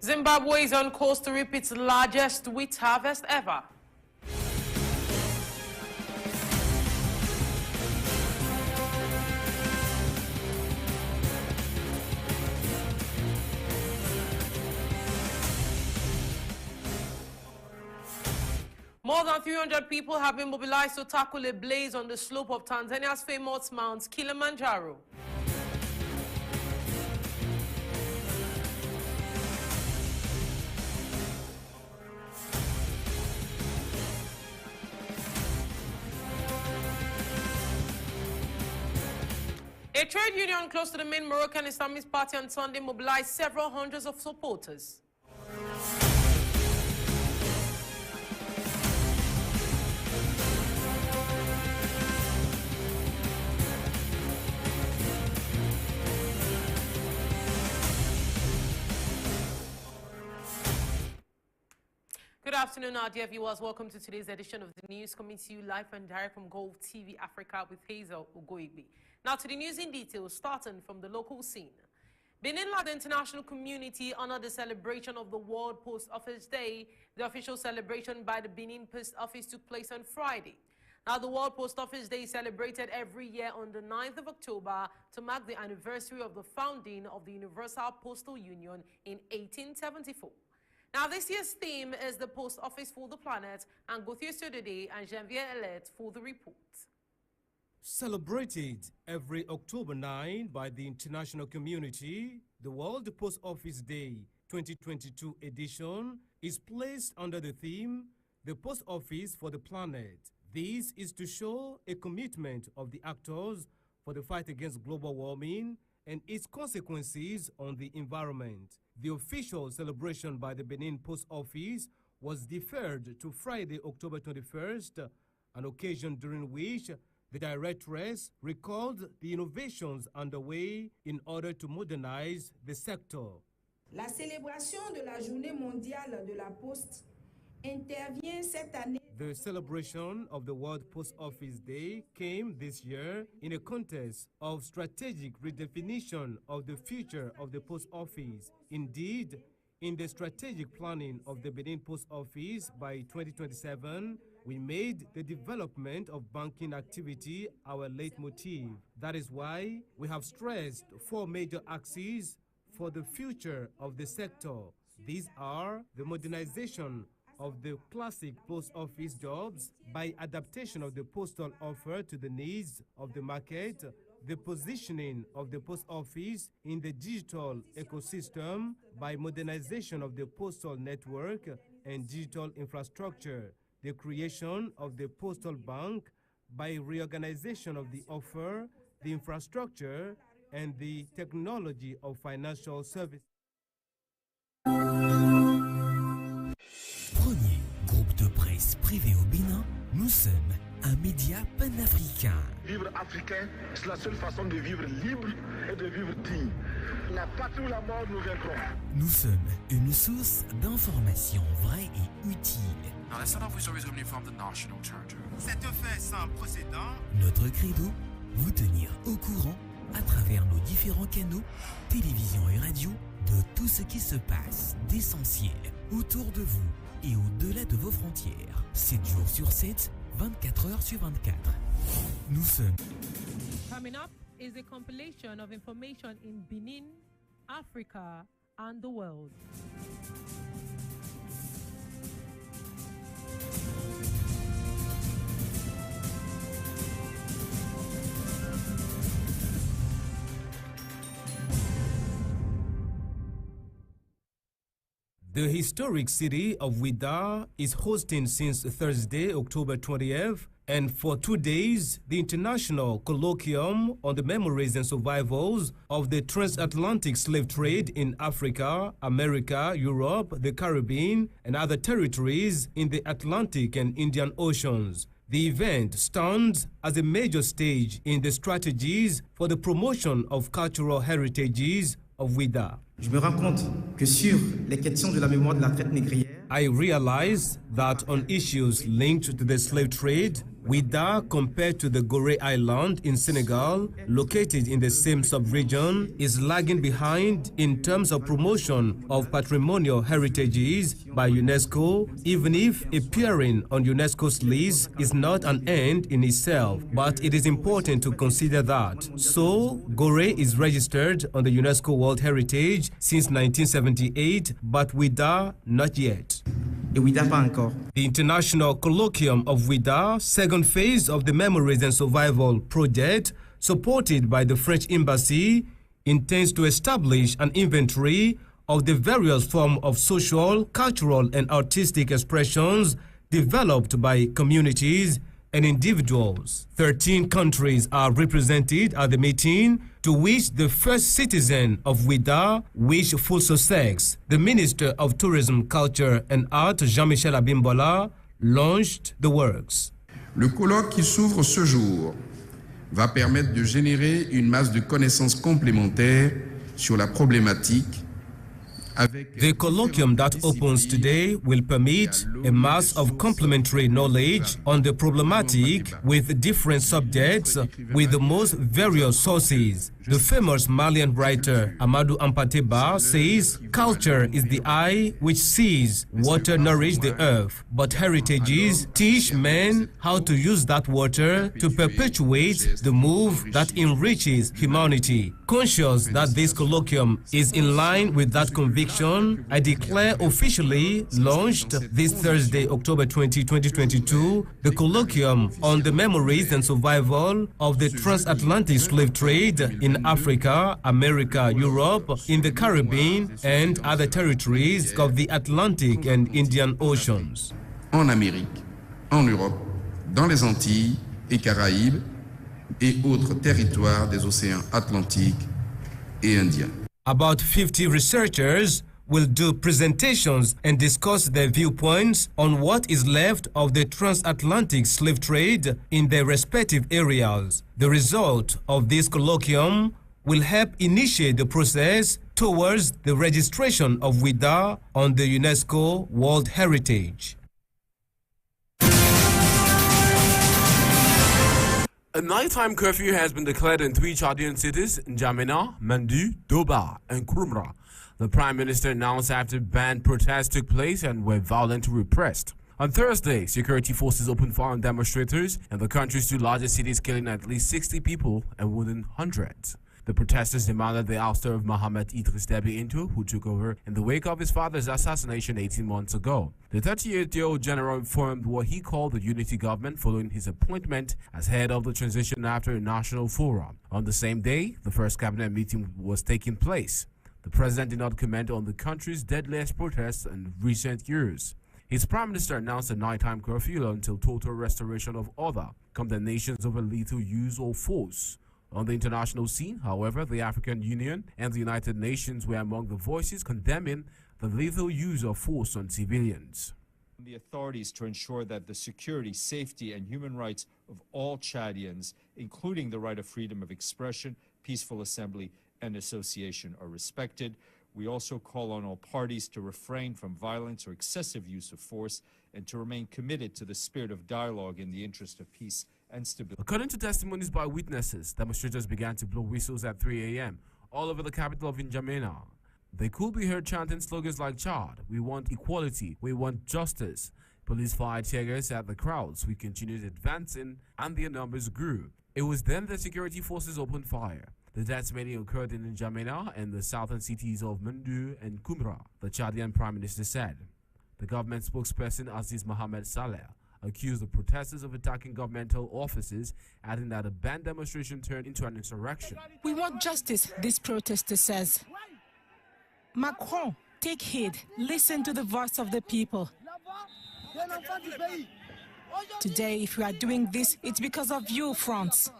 Zimbabwe is on course to reap its largest wheat harvest ever. More than 300 people have been mobilized to tackle a blaze on the slope of Tanzania's famous Mount Kilimanjaro. A trade union close to the main Moroccan Islamist party on Sunday mobilized several hundreds of supporters. Good afternoon, our dear viewers. Welcome to today's edition of the news, coming to you live and direct from Golfe TV Africa with Hazel OGOIGBE. Now to the news in detail, starting from the local scene. Benin led the international community honored the celebration of the World Post Office Day. The official celebration by the Benin Post Office took place on Friday. Now, the World Post Office Day is celebrated every year on the 9th of October to mark the anniversary of the founding of the Universal Postal Union in 1874. Now, this year's theme is the Post Office for the Planet, and Gauthier Sodede and Janvier Ellet for the report. Celebrated every October 9 by the international community, the World Post Office Day 2022 edition is placed under the theme, the Post Office for the Planet. This is to show a commitment of the actors for the fight against global warming and its consequences on the environment. The official celebration by the Benin Post Office was deferred to Friday, October 21st, an occasion during which the directress recalled the innovations underway in order to modernize the sector. La célébration de la Journée mondiale de la Poste intervient cette année. The celebration of the World Post Office Day came this year in a context of strategic redefinition of the future of the post office. Indeed, in the strategic planning of the Benin Post Office by 2027, we made the development of banking activity our leitmotif. That is why we have stressed 4 major axes for the future of the sector. These are the modernization of the classic post office jobs by adaptation of the postal offer to the needs of the market, the positioning of the post office in the digital ecosystem by modernization of the postal network and digital infrastructure, the creation of the postal bank by reorganization of the offer, the infrastructure, and the technology of financial services. Premier groupe de presse privé au Bénin, nous sommes un média panafricain. Vivre africain, c'est la seule façon de vivre libre et de vivre digne. La patrie ou la mort nous viendront. Nous sommes une source d'informations vraies et utiles. Now, let's start off with stories coming from the national charter. C'est un fait sans précédent. Notre credo, vous tenir au courant à travers nos différents canaux, télévision et radio, de tout ce qui se passe d'essentiel autour de vous et au-delà de vos frontières. 7 jours sur 7, 24 heures sur 24. Nous sommes. Coming up is a compilation of information in Benin, Africa, and the world. The historic city of Ouidah is hosting since Thursday, October 20th, and for 2 days, the International Colloquium on the Memories and Survivals of the Transatlantic Slave Trade in Africa, America, Europe, the Caribbean, and other territories in the Atlantic and Indian Oceans. The event stands as a major stage in the strategies for the promotion of cultural heritages of Ouidah. Je me rends compte que sur les questions de la mémoire de la traite négrière, I realize that on issues linked to the slave trade, Ouidah, compared to the Gorée Island in Senegal, located in the same sub-region, is lagging behind in terms of promotion of patrimonial heritages by UNESCO, even if appearing on UNESCO's list is not an end in itself, but it is important to consider that. So, Gorée is registered on the UNESCO World Heritage since 1978, but Ouidah not yet. Et Ouidah pas encore. The International Colloquium of Ouidah, second phase of the Memories and Survival project, supported by the French Embassy, intends to establish an inventory of the various forms of social, cultural, and artistic expressions developed by communities and individuals. 13 countries are represented at the meeting, to which the first citizen of Ouidah wished full success. The Minister of Tourism, Culture and Art, Jean-Michel Abimbola, launched the works. Le colloque qui s'ouvre ce jour va permettre de générer une masse de connaissances complémentaires sur la problématique. The colloquium that opens today will permit a mass of complementary knowledge on the problematic with different subjects with the most various sources. The famous Malian writer Amadou Hampâté-Bâ says culture is the eye which sees water nourish the earth, but heritages teach men how to use that water to perpetuate the move that enriches humanity. Conscious that this colloquium is in line with that conviction, I declare officially launched this Thursday, October 20, 2022, the colloquium on the memories and survival of the transatlantic slave trade in Africa, America, Europe, in the Caribbean and other territories of the Atlantic and Indian Oceans. En Amérique, en Europe, dans les Antilles et Caraïbes et autres territoires des océans Atlantique et Indien. About 50 researchers will do presentations and discuss their viewpoints on what is left of the transatlantic slave trade in their respective areas. The result of this colloquium will help initiate the process towards the registration of Ouidah on the UNESCO World Heritage. A nighttime curfew has been declared in 3 Chadian cities, N'Djamena, Mandu, Doba, and Kurumra. The Prime Minister announced after banned protests took place and were violently repressed. On Thursday, security forces opened fire on demonstrators in the country's 2 largest cities, killing at least 60 people and wounding hundreds. The protesters demanded the ouster of Mohamed Idris Deby Itno, who took over in the wake of his father's assassination 18 months ago. The 38-year-old general formed what he called the unity government following his appointment as head of the transition after a national forum. On the same day, the first cabinet meeting was taking place. The president did not comment on the country's deadliest protests in recent years. His prime minister announced a nighttime curfew until total restoration of order, condemnations over lethal use of force. On the international scene, however, the African Union and the United Nations were among the voices condemning the lethal use of force on civilians. The authorities to ensure that the security, safety, and human rights of all Chadians, including the right of freedom of expression, peaceful assembly, and association, are respected. We also call on all parties to refrain from violence or excessive use of force and to remain committed to the spirit of dialogue in the interest of peace and stability. According to testimonies by witnesses, demonstrators began to blow whistles at 3 a.m. all over the capital of N'Djamena. They could be heard chanting slogans like Chad, we want equality, we want justice. Police fired tear gas at the crowds, who continued advancing, and their numbers grew. It was then that security forces opened fire. The deaths mainly occurred in N'Djamena and the southern cities of Mandu and Kumra, the Chadian Prime Minister said. The government spokesperson Aziz Mohamed Saleh accused the protesters of attacking governmental offices, adding that a banned demonstration turned into an insurrection. We want justice, this protester says. Macron, take heed, listen to the voice of the people. Today, if we are doing this, it's because of you, France.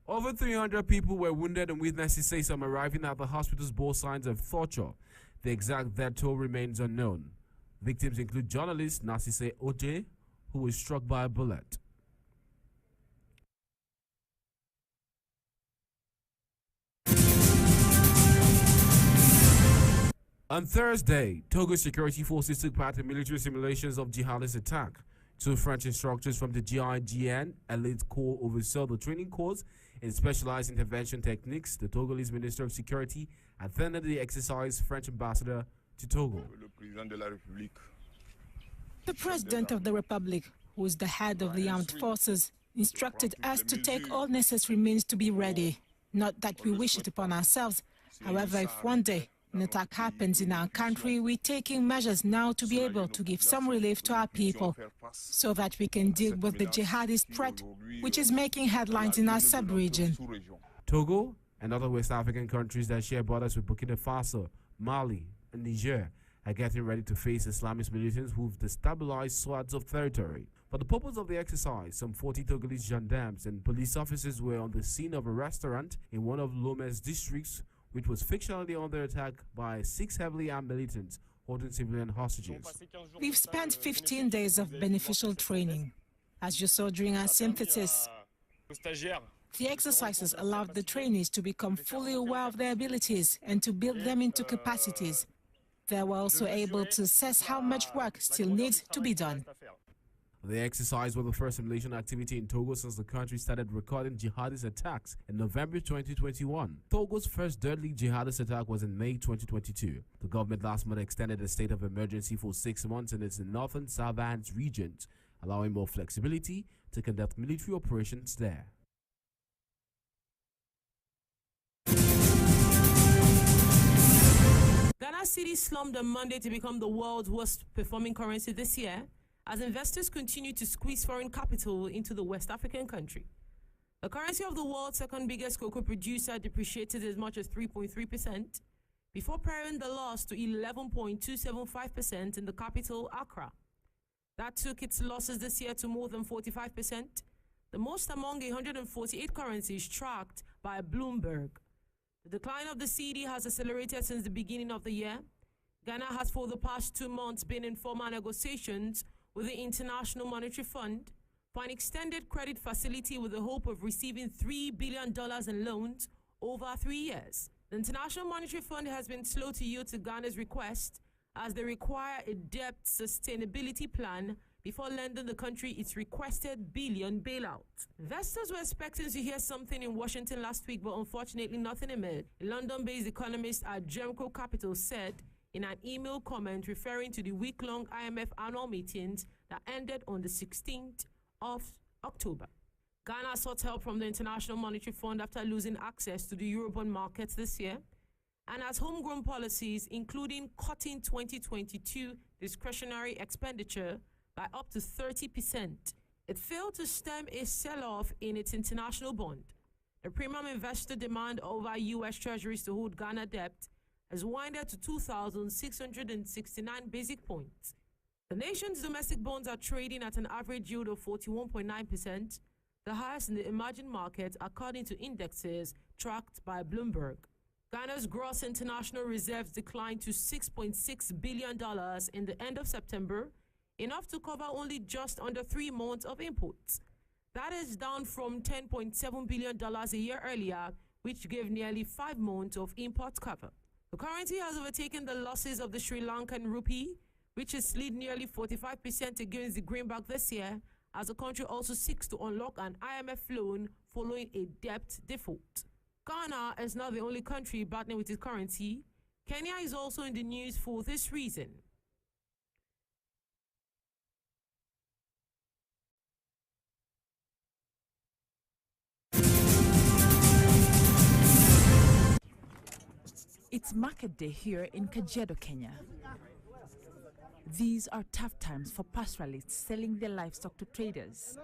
Over 300 people were wounded, and witnesses say some arriving at the hospitals bore signs of torture. The exact death toll remains unknown. Victims include journalist Hazel OGOIGBE, who was struck by a bullet. On Thursday, Togo security forces took part in military simulations of jihadist attack. Two French instructors from the GIGN Elite Corps oversaw the training course in specialized intervention techniques. The Togolese Minister of Security attended the exercise, French ambassador to Togo. The President of the Republic, who is the head of the armed forces, instructed us to take all necessary means to be ready. Not that we wish it upon ourselves. However, if one day an attack happens in our country, we're taking measures now to be able to give some relief to our people so that we can deal with the jihadist threat, which is making headlines in our sub-region. Togo and other West African countries that share borders with Burkina Faso, Mali, and Niger are getting ready to face Islamist militants who've destabilized swaths of territory. For the purpose of the exercise, some 40 Togolese gendarmes and police officers were on the scene of a restaurant in one of Lomé's districts, which was fictionally under attack by 6 heavily armed militants holding civilian hostages. We've spent 15 days of beneficial training. As you saw during our synthesis, the exercises allowed the trainees to become fully aware of their abilities and to build them into capacities. They were also able to assess how much work still needs to be done. The exercise was the first simulation activity in Togo since the country started recording jihadist attacks in November 2021. Togo's first deadly jihadist attack was in May 2022. The government last month extended a state of emergency for 6 months in its northern Savans regions, allowing more flexibility to conduct military operations there. Ghana cedi slumped on Monday to become the world's worst performing currency this year, as investors continue to squeeze foreign capital into the West African country. The currency of the world's second biggest cocoa producer depreciated as much as 3.3% before paring the loss to 11.275% in the capital, Accra. That took its losses this year to more than 45%, the most among 148 currencies tracked by Bloomberg. The decline of the cedi has accelerated since the beginning of the year. Ghana has for the past 2 months been in formal negotiations with the International Monetary Fund for an extended credit facility with the hope of receiving $3 billion in loans over 3 years. The International Monetary Fund has been slow to yield to Ghana's request, as they require a debt sustainability plan before lending the country its requested billion bailout. Investors were expecting to hear something in Washington last week, but unfortunately nothing emerged. A London-based economist at Gemco Capital said in an email comment referring to the week-long IMF annual meetings that ended on the 16th of October. Ghana sought help from the International Monetary Fund after losing access to the Eurobond markets this year, and as homegrown policies, including cutting 2022 discretionary expenditure by up to 30%, it failed to stem a sell-off in its international bond. The premium investor demand over U.S. Treasuries to hold Ghana debt has winded to 2,669 basic points. The nation's domestic bonds are trading at an average yield of 41.9%, the highest in the emerging markets according to indexes tracked by Bloomberg. Ghana's gross international reserves declined to $6.6 billion in the end of September, enough to cover only just under 3 months of imports. That is down from $10.7 billion a year earlier, which gave nearly 5 months of import cover. The currency has overtaken the losses of the Sri Lankan rupee, which has slid nearly 45% against the greenback this year, as the country also seeks to unlock an IMF loan following a debt default. Ghana is not the only country battling with its currency. Kenya is also in the news for this reason. It's market day here in Kajiado, Kenya. These are tough times for pastoralists selling their livestock to traders.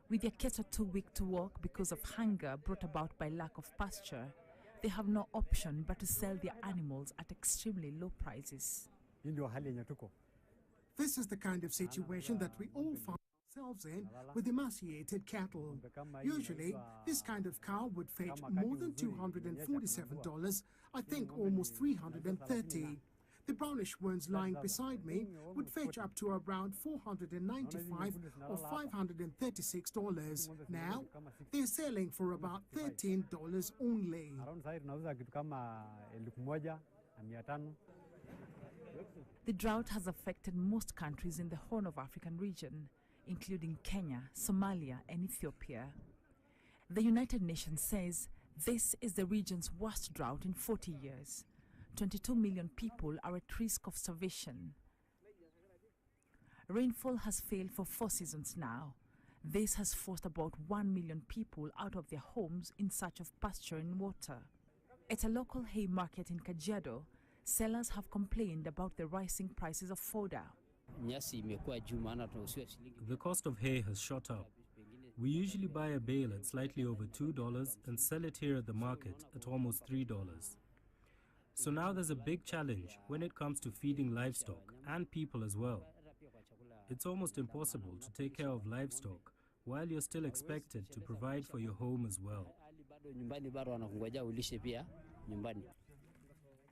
With their cattle too weak to walk because of hunger brought about by lack of pasture, they have no option but to sell their animals at extremely low prices. This is the kind of situation that we all find ourselves in with emaciated cattle. Usually, this kind of cow would fetch more than $247, I think almost $330. The brownish ones lying beside me would fetch up to around $495 or $536. Now, they're selling for about $13 only. The drought has affected most countries in the Horn of African region, including Kenya, Somalia, and Ethiopia. The United Nations says this is the region's worst drought in 40 years. 22 million people are at risk of starvation. Rainfall has failed for 4 seasons now. This has forced about 1 million people out of their homes in search of pasture and water. At a local hay market in Kajiado, sellers have complained about the rising prices of fodder. The cost of hay has shot up. We usually buy a bale at slightly over $2 and sell it here at the market at almost $3. So now there's a big challenge when it comes to feeding livestock and people as well. It's almost impossible to take care of livestock while you're still expected to provide for your home as well.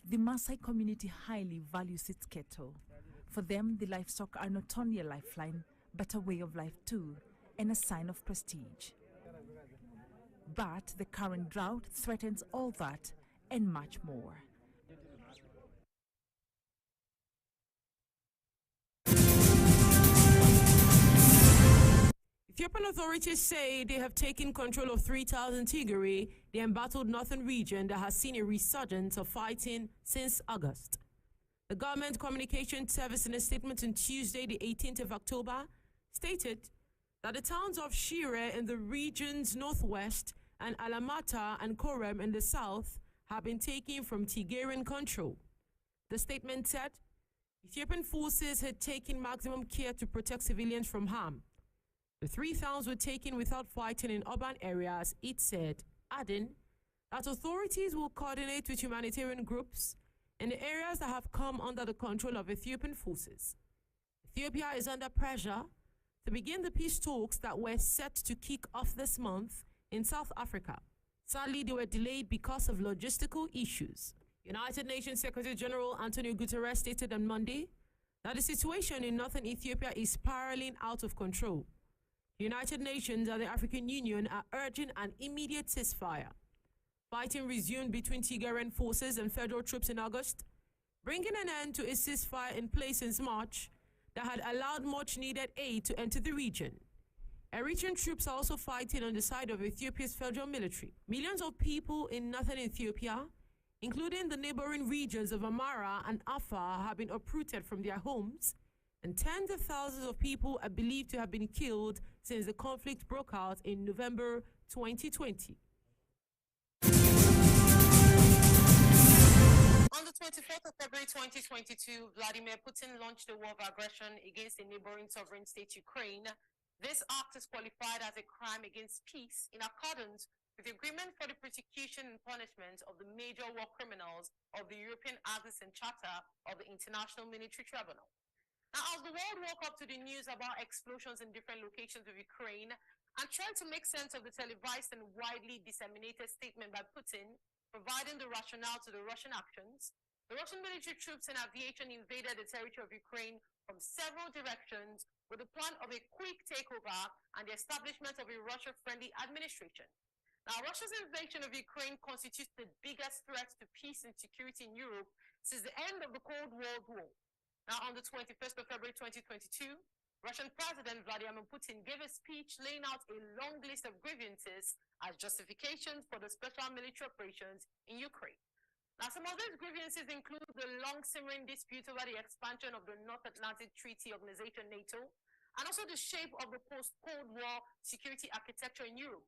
The Maasai community highly values its cattle. For them, the livestock are not only a lifeline, but a way of life too, and a sign of prestige. But the current drought threatens all that and much more. Ethiopian authorities say they have taken control of 3,000 Tigray, the embattled northern region that has seen a resurgence of fighting since August. The government communication service in a statement on Tuesday, the 18th of October, stated that the towns of Shire in the region's northwest and Alamata and Korem in the south have been taken from Tigrayan control. The statement said Ethiopian forces had taken maximum care to protect civilians from harm. The 3 towns were taken without fighting in urban areas, it said, adding that authorities will coordinate with humanitarian groups in the areas that have come under the control of Ethiopian forces. Ethiopia is under pressure to begin the peace talks that were set to kick off this month in South Africa. Sadly, they were delayed because of logistical issues. United Nations Secretary General Antonio Guterres stated on Monday that the situation in northern Ethiopia is spiraling out of control. The United Nations and the African Union are urging an immediate ceasefire. Fighting resumed between Tigrayan forces and federal troops in August, bringing an end to a ceasefire in place since March that had allowed much-needed aid to enter the region. Eritrean troops are also fighting on the side of Ethiopia's federal military. Millions of people in northern Ethiopia, including the neighboring regions of Amhara and Afar, have been uprooted from their homes, and tens of thousands of people are believed to have been killed since the conflict broke out in November 2020. On the 24th of February 2022, Vladimir Putin launched a war of aggression against a neighboring sovereign state, Ukraine. This act is qualified as a crime against peace in accordance with the agreement for the prosecution and punishment of the major war criminals of the European Axis and Charter of the International Military Tribunal. Now, as the world woke up to the news about explosions in different locations of Ukraine and tried to make sense of the televised and widely disseminated statement by Putin, providing the rationale to the Russian actions, the Russian military troops and aviation invaded the territory of Ukraine from several directions with the plan of a quick takeover and the establishment of a Russia-friendly administration. Now, Russia's invasion of Ukraine constitutes the biggest threat to peace and security in Europe since the end of the Cold War. Now, on the 21st of February 2022, Russian President Vladimir Putin gave a speech laying out a long list of grievances as justification for the special military operations in Ukraine. Now, some of these grievances include the long-simmering dispute over the expansion of the North Atlantic Treaty Organization, NATO, and also the shape of the post-Cold War security architecture in Europe.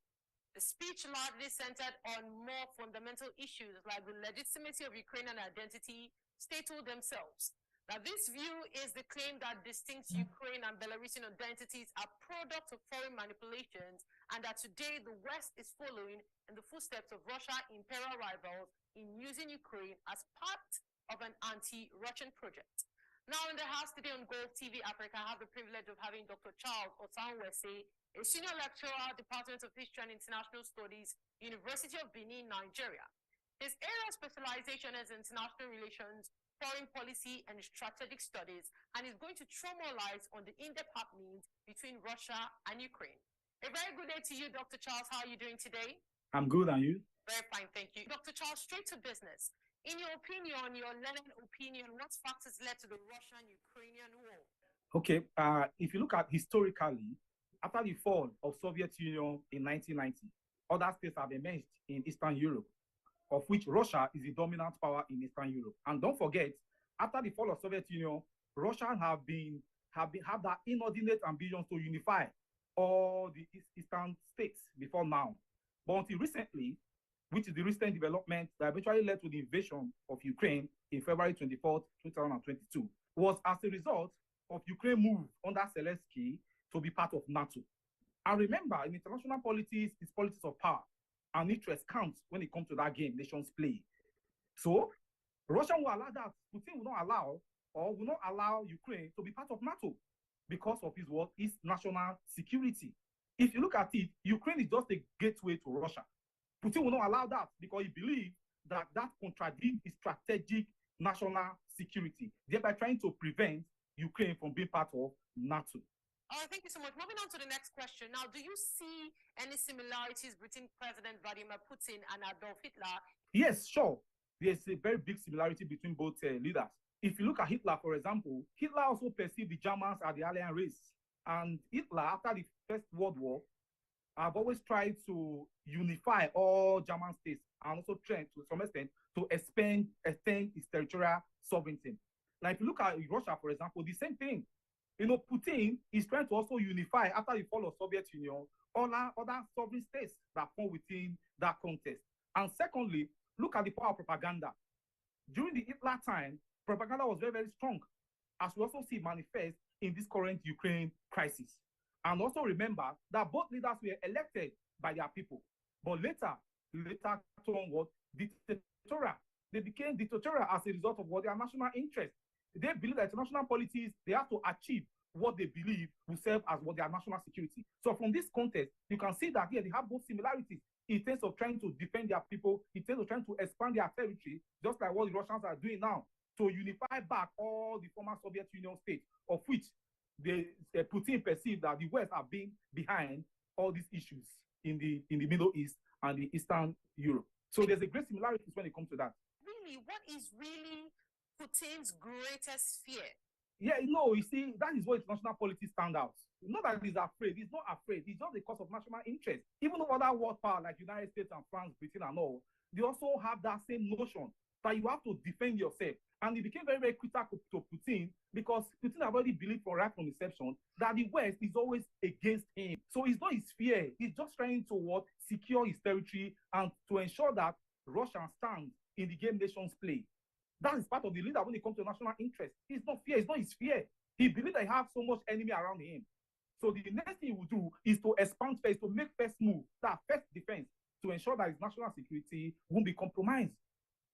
The speech largely centered on more fundamental issues like the legitimacy of Ukrainian identity, statehood themselves. Now, this view is the claim that distinct Ukraine and Belarusian identities are products of foreign manipulations and that today the West is following in the footsteps of Russia imperial rivals in using Ukraine as part of an anti-Russian project. Now, in the house today on Golfe TV Africa, I have the privilege of having Dr. Charles Osanwese, a senior lecturer at the Department of History and International Studies, University of Benin, Nigeria. His area of specialization is international relations, foreign policy, and strategic studies, and is going to throw more light on the in-depth happenings between Russia and Ukraine. A very good day to you, Dr. Charles. How are you doing today? I'm good, and you? Very fine, thank you. Dr. Charles, straight to business. In your opinion, your learned opinion, what factors led to the Russian-Ukrainian war? Okay, if you look at historically, after the fall of Soviet Union in 1990, other states have emerged in Eastern Europe, of which Russia is the dominant power in Eastern Europe. And don't forget, after the fall of Soviet Union, Russia have that inordinate ambition to unify all the Eastern states before now. But until recently, which is the recent development that eventually led to the invasion of Ukraine in February 24th, 2022, was as a result of Ukraine move under Zelensky to be part of NATO. And remember, in international politics, it's politics of power, and interest counts when it comes to that game nations play. So Russia will allow that. Putin will not allow or will not allow Ukraine to be part of NATO because of his national security. If you look at it, Ukraine is just a gateway to Russia. Putin will not allow that because he believes that contradicts his strategic national security, thereby trying to prevent Ukraine from being part of NATO. All right, thank you so much. Moving on to the next question. Now, do you see any similarities between President Vladimir Putin and Adolf Hitler? Yes, sure. There's a very big similarity between both leaders. If you look at Hitler, for example, Hitler also perceived the Germans as the alien race. And Hitler, after the First World War, have always tried to unify all German states and also trying to some extent to extend its territorial sovereignty. Now, if you look at Russia, for example, the same thing. You know, Putin is trying to also unify after the fall of Soviet Union all other sovereign states that fall within that context. And secondly, look at the power of propaganda. During the Hitler time, propaganda was very, very strong, as we also see manifest in this current Ukraine crisis. And also remember that both leaders were elected by their people, but later turned what? Dictatorial. They became dictatorial as a result of what their national interest. They believe that international politics, they have to achieve what they believe will serve as what their national security. So from this context, you can see that here they have both similarities in terms of trying to defend their people, in terms of trying to expand their territory, just like what the Russians are doing now, to unify back all the former Soviet Union states, of which Putin perceived that the West are being behind all these issues in the Middle East and the Eastern Europe. So there's a great similarities when it comes to that. Really, what is really Putin's greatest fear? Yeah, no, you see, that is what international politics stand out. Not that he's afraid, he's not afraid, it's just because of national interest. Even other world power like United States and France, Britain and all, they also have that same notion that you have to defend yourself. And he became very, very critical to Putin because Putin already believed right from inception that the West is always against him. So it's not his fear, he's just trying to secure his territory and to ensure that Russia stands in the game nations play. That is part of the leader when it comes to national interest. It's not fear, it's not his fear. He believes that he has so much enemy around him. So the next thing he will do is to expand first, to make first move, that first defense, to ensure that his national security won't be compromised.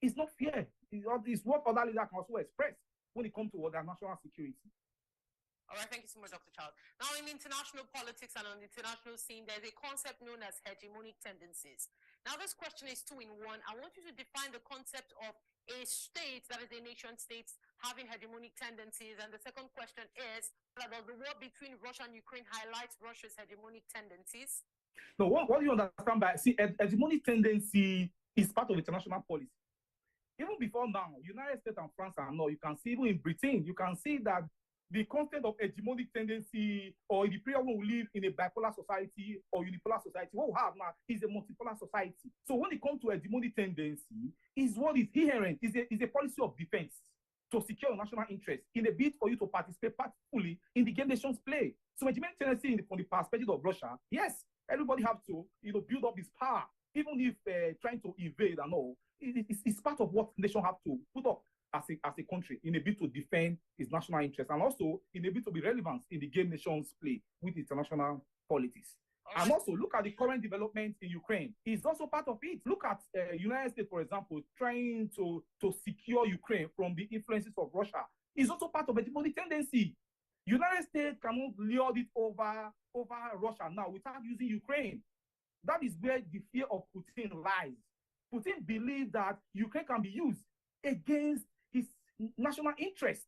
It's not fear. It's what other leaders can also express when it comes to their national security. All right, thank you so much, Dr. Charles. Now, in international politics and on the international scene, there's a concept known as hegemonic tendencies. Now, this question is two in one. I want you to define the concept of a state, that is a nation state, having hegemonic tendencies. And the second question is, does the war between Russia and Ukraine highlight Russia's hegemonic tendencies? No, what do you understand by, hegemonic tendency is part of international policy. Even before now, United States and France are not. You can see even in Britain, you can see that the content of hegemonic tendency, or in the period when we live in a bipolar society or unipolar society, what we have now is a multipolar society. So when it comes to hegemonic tendency, is what is inherent, is a policy of defense to secure national interest in a bid for you to participate fully in the game nations play. So hegemonic tendency from the perspective of Russia, yes, everybody has to build up his power, even if trying to invade and all. It's part of what nation have to put up as a country in a bid to defend its national interest and also in a bid to be relevant in the game nations play with international politics. And also look at the current development in Ukraine. It's also part of it. Look at United States, for example, trying to secure Ukraine from the influences of Russia. It's also part of a hegemonic tendency. United States cannot lord it over Russia now without using Ukraine. That is where the fear of Putin lies. Putin believes that Ukraine can be used against his national interests.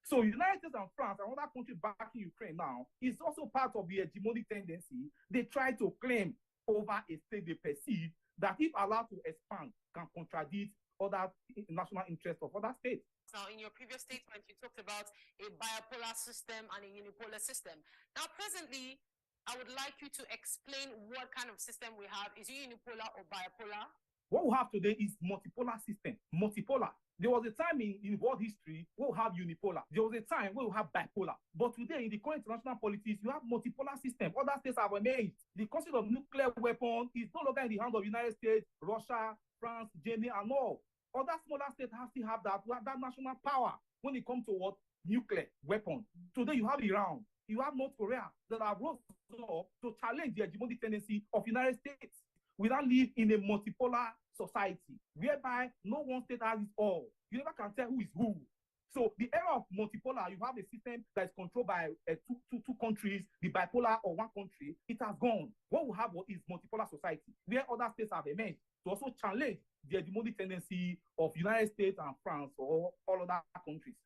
So United States and France, another country backing Ukraine now, is also part of the hegemonic tendency. They try to claim over a state they perceive that if allowed to expand, can contradict other national interests of other states. Now, in your previous statement, you talked about a bipolar system and a unipolar system. Now, presently, I would like you to explain what kind of system we have. Is it unipolar or bipolar? What we have today is multipolar system. Multipolar. There was a time in world history where we have unipolar. There was a time where we have bipolar. But today, in the current international politics, you have multipolar system. Other states have emerged. The concept of nuclear weapon is no longer in the hands of the United States, Russia, France, Germany, and all. Other smaller states still have that national power when it comes to what? Nuclear weapon. Today, you have Iran. You have North Korea that have rose up to challenge the hegemonic tendency of the United States. We now live in a multipolar society whereby no one state has it all. You never can tell who is who. So the era of multipolar, you have a system that is controlled by two countries, the bipolar or one country, it has gone. What we have is multipolar society, where other states have emerged to also challenge the hegemonic tendency of United States and France or all other countries.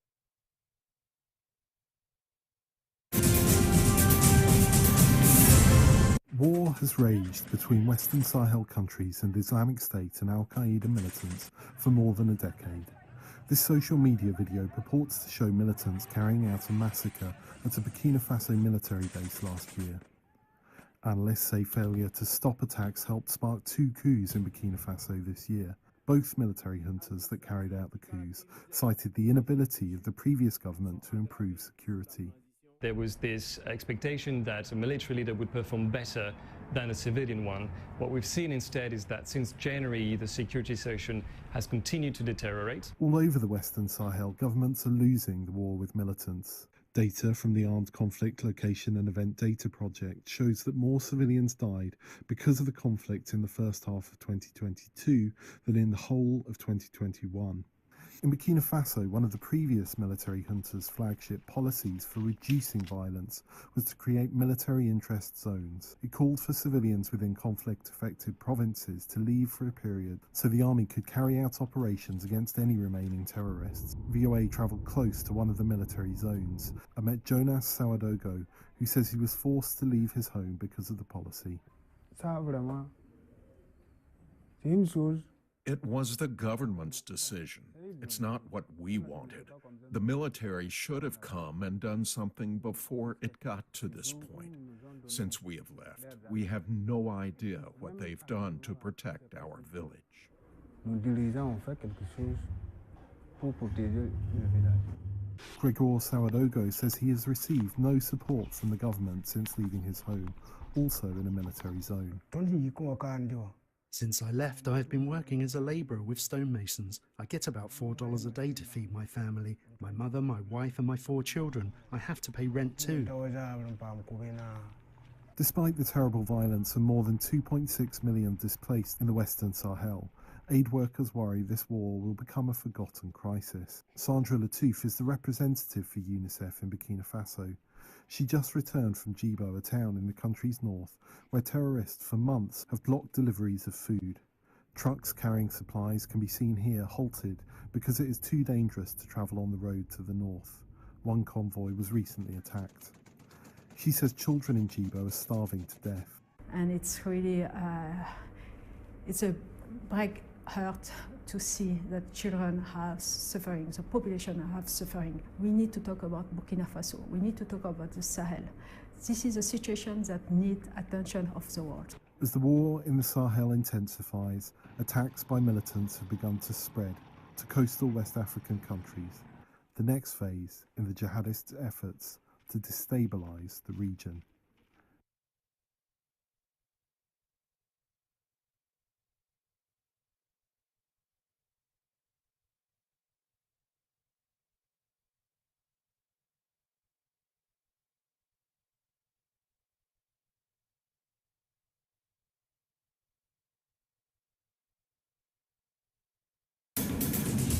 War has raged between Western Sahel countries and Islamic State and Al-Qaeda militants for more than a decade. This social media video purports to show militants carrying out a massacre at a Burkina Faso military base last year. Analysts say failure to stop attacks helped spark 2 coups in Burkina Faso this year. Both military juntas that carried out the coups cited the inability of the previous government to improve security. There was this expectation that a military leader would perform better than a civilian one. What we've seen instead is that since January, the security situation has continued to deteriorate. All over the Western Sahel, governments are losing the war with militants. Data from the Armed Conflict Location and Event Data Project shows that more civilians died because of the conflict in the first half of 2022 than in the whole of 2021. In Burkina Faso, one of the previous military junta's flagship policies for reducing violence was to create military interest zones. It called for civilians within conflict-affected provinces to leave for a period so the army could carry out operations against any remaining terrorists. VOA travelled close to one of the military zones and met Jonas Sawadogo, who says he was forced to leave his home because of the policy. It was the government's decision. It's not what we wanted. The military should have come and done something before it got to this point. Since we have left, we have no idea what they've done to protect our village. Gregor Sawadogo says he has received no support from the government since leaving his home, also in a military zone. Since I left, I've been working as a labourer with stonemasons. I get about $4 a day to feed my family, my mother, my wife and my 4 children. I have to pay rent too. Despite the terrible violence and more than 2.6 million displaced in the Western Sahel, aid workers worry this war will become a forgotten crisis. Sandra Latouf is the representative for UNICEF in Burkina Faso. She just returned from Djibo, a town in the country's north, where terrorists for months have blocked deliveries of food. Trucks carrying supplies can be seen here halted because it is too dangerous to travel on the road to the north. One convoy was recently attacked. She says children in Djibo are starving to death. And it's really, it's a big hurt to see that children have suffering, the population have suffering. We need to talk about Burkina Faso. We need to talk about the Sahel. This is a situation that needs attention of the world. As the war in the Sahel intensifies, attacks by militants have begun to spread to coastal West African countries, the next phase in the jihadists' efforts to destabilize the region.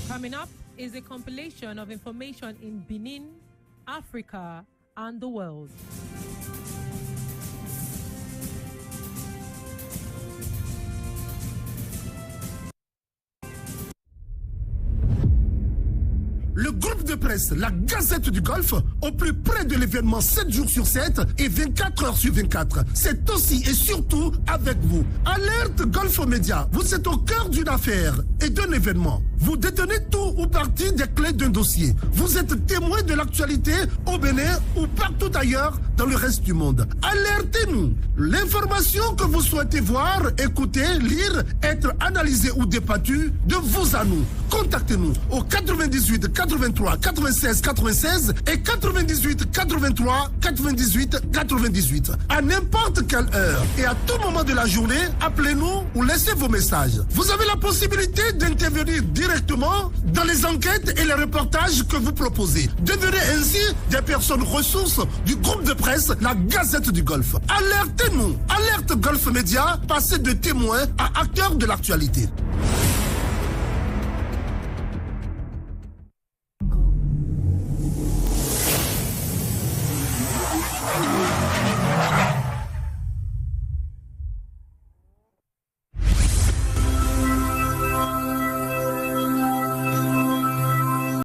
Coming up is a compilation of information in Benin, Africa, and the world. Le groupe de presse, la Gazette du Golfe, au plus près de l'événement 7 jours sur 7 et 24 heures sur 24. C'est aussi et surtout avec vous. Alerte Golfe Média, vous êtes au cœur d'une affaire et d'un événement. Vous détenez tout ou partie des clés d'un dossier. Vous êtes témoin de l'actualité au Bénin ou partout ailleurs dans le reste du monde. Alertez-nous. L'information que vous souhaitez voir, écouter, lire, être analysée ou débattue, de vous à nous. Contactez-nous au 98 83 96 96 et 98 83 98 98. À n'importe quelle heure et à tout moment de la journée, appelez-nous ou laissez vos messages. Vous avez la possibilité d'intervenir directement dans les enquêtes et les reportages que vous proposez. Devenez ainsi des personnes ressources du groupe de presse La Gazette du Golfe. Alertez-nous. Alerte Golfe Média, passez de témoin à acteur de l'actualité.